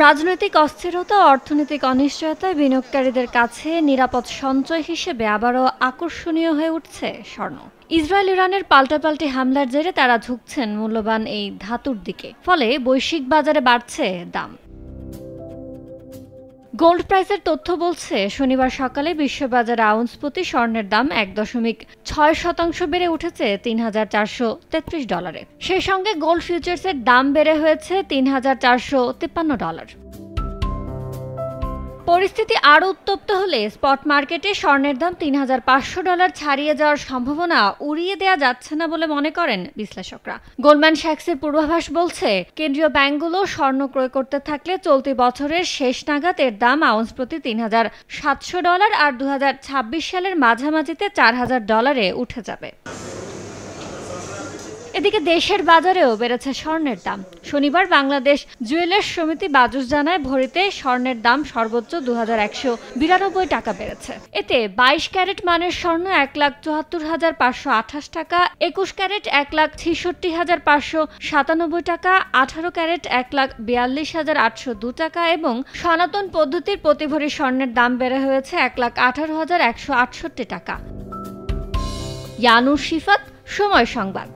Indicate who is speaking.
Speaker 1: রাজনৈতিক অস্থিরতা ও অর্থনৈতিক অনিশ্চয়তায় বিনিয়োগকারীদের কাছে নিরাপদ সঞ্চয় হিসেবে আবারও আকর্ষণীয় হয়ে উঠছে স্বর্ণ। ইসরায়েল ইরানের পাল্টাপাল্টি হামলার জেরে তারা ঝুঁকছেন মূল্যবান এই ধাতুর দিকে, ফলে বৈশ্বিক বাজারে বাড়ছে দাম। গোল্ড প্রাইসের তথ্য বলছে শনিবার সকালে বিশ্ববাজারে আউন্স প্রতি স্বর্ণের দাম 1.6% বেড়ে উঠেছে $৩,৪৩৩। সেই সঙ্গে গোল্ড ফিউচার্সের দাম বেড়ে হয়েছে $৩,৪৫৩। পরিস্থিতি আরও উত্তপ্ত হলে স্পট মার্কেটে স্বর্ণের দাম $৩,৫০০ ছাড়িয়ে যাওয়ার সম্ভাবনা উড়িয়ে দেওয়া যাচ্ছে না বলে মনে করেন বিশ্লেষকরা। গোল্ডম্যান স্যাক্সের পূর্বাভাস বলছে, কেন্দ্রীয় ব্যাংকগুলো স্বর্ণ ক্রয় করতে থাকলে চলতি বছরের শেষ নাগাদ এর দাম আউন্স প্রতি $৩,৭০০ আর 2026 সালের মাঝামাঝিতে $4,০০০ উঠে যাবে। এদিকে দেশের বাজারেও বেড়েছে স্বর্ণের দাম। শনিবার বাংলাদেশ জুয়েলার্স সমিতি বাজুস জানায়, ভরিতে স্বর্ণের দাম সর্বোচ্চ 2192 টাকা বেড়েছে। এতে 22 ক্যারেট মানের স্বর্ণ 1,74,528 টাকা, 21 ক্যারেট 1,66,597 টাকা, 18 ক্যারেট 1,42,802 টাকা এবং সনাতন পদ্ধতির প্রতি ভরি স্বর্ণের দাম বেড়ে হয়েছে 1,18,168 টাকা। ইয়ানুর শিফাত, সময় সংবাদ।